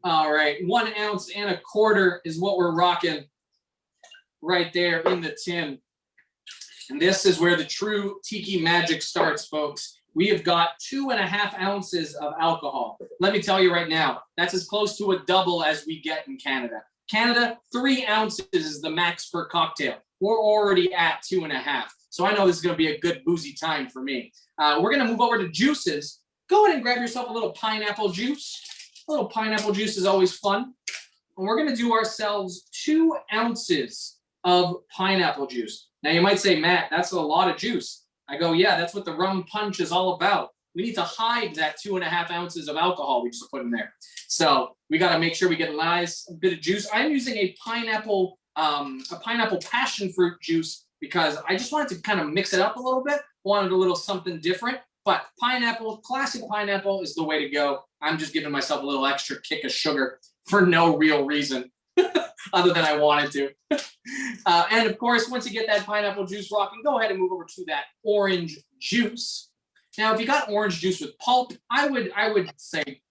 All right, 1.25 ounces is what we're rocking right there in the tin. And this is where the true tiki magic starts, folks. We have got 2.5 ounces of alcohol. Let me tell you right now, that's as close to a double as we get in Canada. Canada, 3 ounces is the max per cocktail. We're already at 2.5. So I know this is going to be a good boozy time for me. We're going to move over to juices. Go ahead and grab yourself a little pineapple juice. A little pineapple juice is always fun. And we're going to do ourselves 2 ounces of pineapple juice. Now you might say, Matt, that's a lot of juice. I go, yeah, that's what the rum punch is all about. We need to hide that 2.5 ounces of alcohol we just put in there. So we got to make sure we get a nice bit of juice. I'm using a pineapple passion fruit juice because I just wanted to kind of mix it up a little bit. Wanted a little something different. But pineapple, classic pineapple is the way to go. I'm just giving myself a little extra kick of sugar for no real reason other than I wanted to. And of course, once you get that pineapple juice rocking, go ahead and move over to that orange juice. Now, if you got orange juice with pulp, I would say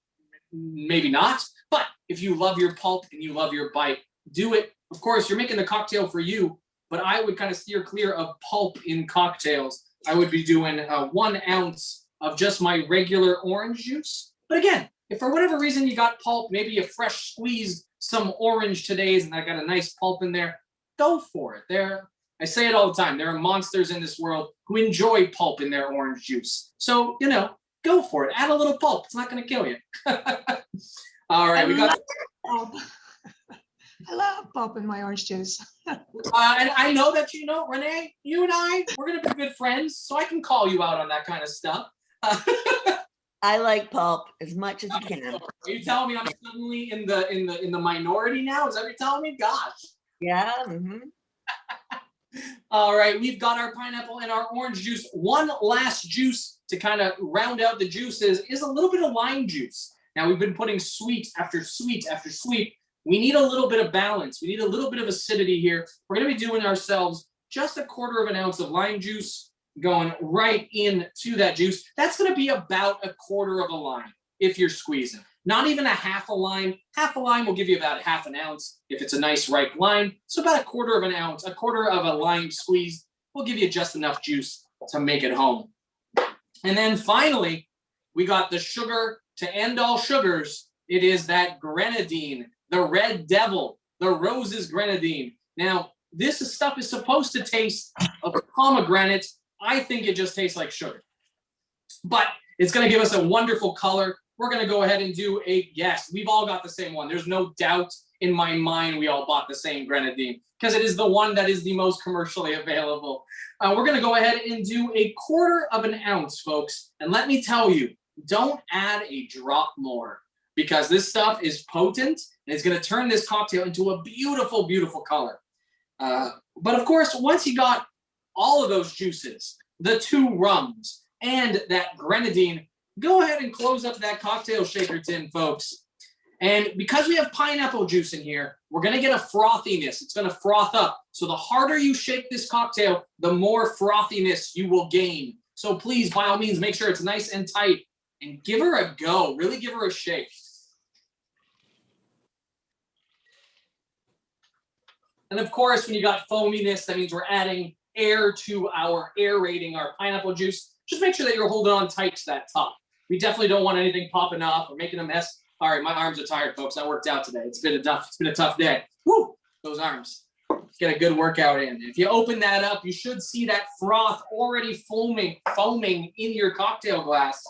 maybe not. But if you love your pulp and you love your bite, do it. Of course, you're making the cocktail for you, but I would kind of steer clear of pulp in cocktails. I would be doing 1 ounce of just my regular orange juice. But again, if for whatever reason you got pulp, maybe you fresh squeezed some orange today's and I got a nice pulp in there, go for it. I say it all the time. There are monsters in this world who enjoy pulp in their orange juice. So, go for it. Add a little pulp. It's not going to kill you. All right, we got. I love pulp in my orange juice. And I know that Renee, you and I, we're going to be good friends, so I can call you out on that kind of stuff. I like pulp as much as you can. Are you telling me I'm suddenly in the minority now? Is that what you're telling me? Gosh. Yeah. Mm-hmm. All right, we've got our pineapple and our orange juice. One last juice to kind of round out the juices is a little bit of lime juice. Now we've been putting sweet after sweet after sweet. We need a little bit of balance. We need a little bit of acidity here. We're going to be doing ourselves just 1/4 ounce of lime juice going right into that juice. That's going to be about 1/4 lime if you're squeezing. Not even 1/2 lime. 1/2 lime will give you about 1/2 ounce if it's a nice ripe lime. So about 1/4 ounce, 1/4 lime squeezed will give you just enough juice to make it home. And then finally, we got the sugar to end all sugars. It is that Grenadine, the Red Devil, the Rose's Grenadine. Now, this stuff is supposed to taste of pomegranate. I think it just tastes like sugar. But it's going to give us a wonderful color. We're going to go ahead and do a guess. We've all got the same one. There's no doubt in my mind we all bought the same Grenadine because it is the one that is the most commercially available. We're going to go ahead and do 1/4 ounce, folks. And let me tell you, don't add a drop more because this stuff is potent and it's going to turn this cocktail into a beautiful, beautiful color. But of course, once you got all of those juices, the 2 rums, and that Grenadine, go ahead and close up that cocktail shaker tin, folks. And because we have pineapple juice in here, we're going to get a frothiness. It's going to froth up. So the harder you shake this cocktail, the more frothiness you will gain. So please, by all means, make sure it's nice and tight and give her a go. Really give her a shake. And of course, when you got foaminess, that means we're adding air to our aerating our pineapple juice. Just make sure that you're holding on tight to that top. We definitely don't want anything popping up or making a mess. All right, my arms are tired, folks. I worked out today. It's been a tough day. Woo! Those arms. Get a good workout in. If you open that up, you should see that froth already foaming in your cocktail glass.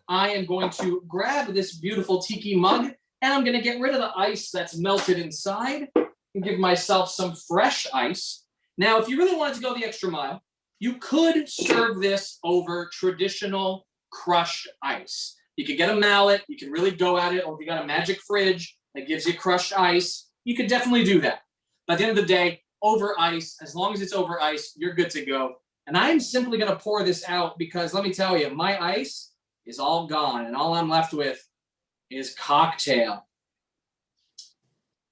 I am going to grab this beautiful tiki mug and I'm going to get rid of the ice that's melted inside and give myself some fresh ice. Now, if you really wanted to go the extra mile, you could serve this over traditional crushed ice. You could get a mallet, you can really go at it, or if you got a magic fridge that gives you crushed ice, you could definitely do that. But at the end of the day, over ice, as long as it's over ice, you're good to go. And I'm simply gonna pour this out because let me tell you, my ice is all gone and all I'm left with is cocktail.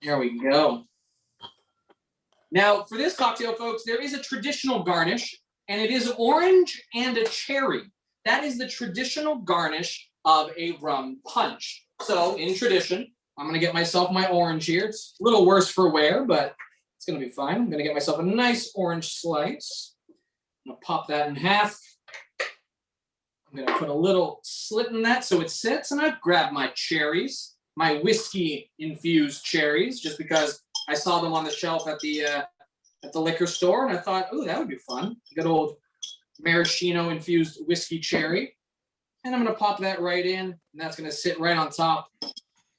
Here we go. Now, for this cocktail, folks, there is a traditional garnish, and it is orange and a cherry. That is the traditional garnish of a rum punch. So in tradition, I'm going to get myself my orange here. It's a little worse for wear, but it's going to be fine. I'm going to get myself a nice orange slice. I'm going to pop that in half. I'm going to put a little slit in that so it sits, and I've grabbed my cherries, my whiskey-infused cherries, just because I saw them on the shelf at the liquor store, and I thought, oh, that would be fun. Good old maraschino-infused whiskey cherry. And I'm going to pop that right in, and that's going to sit right on top.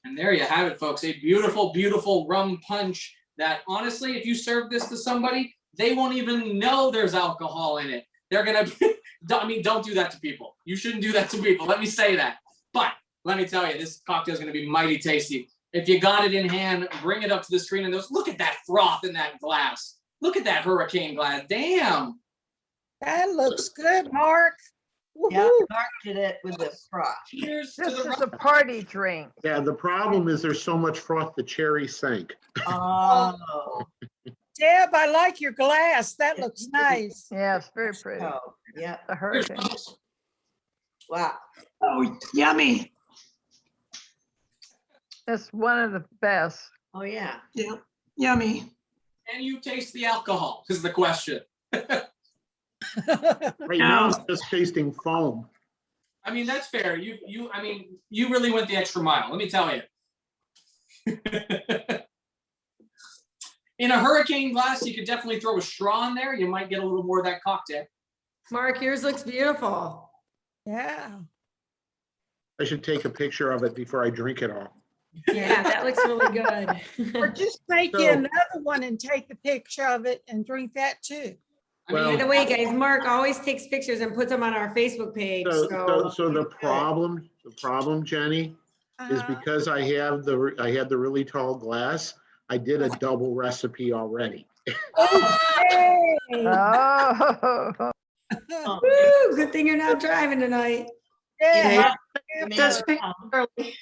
And there you have it, folks. A beautiful, beautiful rum punch that, honestly, if you serve this to somebody, they won't even know there's alcohol in it. They're going to, I mean, don't do that to people. You shouldn't do that to people. Let me say that. But let me tell you, this cocktail is going to be mighty tasty. If you got it in hand, bring it up to the screen and look at that froth in that glass. Look at that hurricane glass. Damn. That looks good, Mark. Yeah, Woohoo. Mark did it with the froth. Cheers to This the is a party drink. Yeah, the problem is there's so much froth, the cherry sank. Oh, Deb, I like your glass. That looks nice. Yeah, it's very pretty. oh, yeah, The hurricane. wow. Oh, yummy. It's one of the best. Oh, yeah. Yeah, yummy. Can you taste the alcohol? Is the question. Right now, it's just tasting foam. I mean, that's fair. I mean, you really went the extra mile. Let me tell you. In a hurricane glass, you could definitely throw a straw in there. You might get a little more of that cocktail. Mark, yours looks beautiful. Yeah. I should take a picture of it before I drink it all. Yeah, that looks really good. Or just make you So- another one and take a picture of it and drink that too. I Well- By mean, the way, guys, Mark always takes pictures and puts them on our Facebook page. So the problem, Jenny, is Uh-huh. because I had the really tall glass, I did a double recipe already. Okay. Oh, Oh, Woo, good thing you're not driving tonight. Yeah. you made That's it early.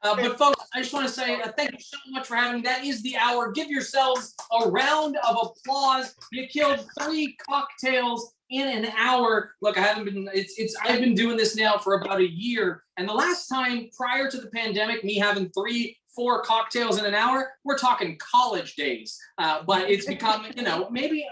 but folks, I just want to say thank you so much for having me. That is the hour. Give yourselves a round of applause. You killed 3 cocktails in an hour. Look, I've been doing this now for about a year. And the last time prior to the pandemic, me having 3 4 cocktails in an hour. We're talking college days, but it's become, maybe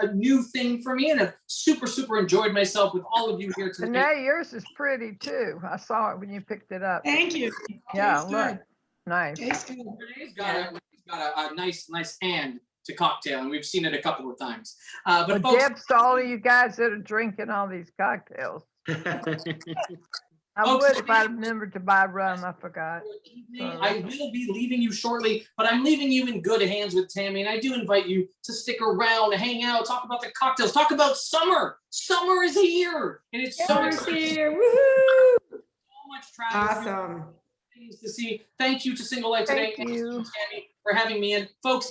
a new thing for me, and I've super enjoyed myself with all of you here And today. now yours is pretty too. I saw it when you picked it up. Thank you. Yeah, Tastes look, good. nice. Tastes good. Renee's got a nice hand to cocktail, and we've seen it a couple of times. But Well, folks, Deb's to all of you guys that are drinking all these cocktails. I Folks, would if I'd remembered to buy rum. I forgot. I will be leaving you shortly, but I'm leaving you in good hands with Tammy, and I do invite you to stick around, hang out, talk about the cocktails, talk about summer. Summer is here, and it's so Summer's exciting. here. Woohoo! So much travel. Awesome. Things to see. Thank you to Single Life today. Thank you. Tammy, for having me in, folks.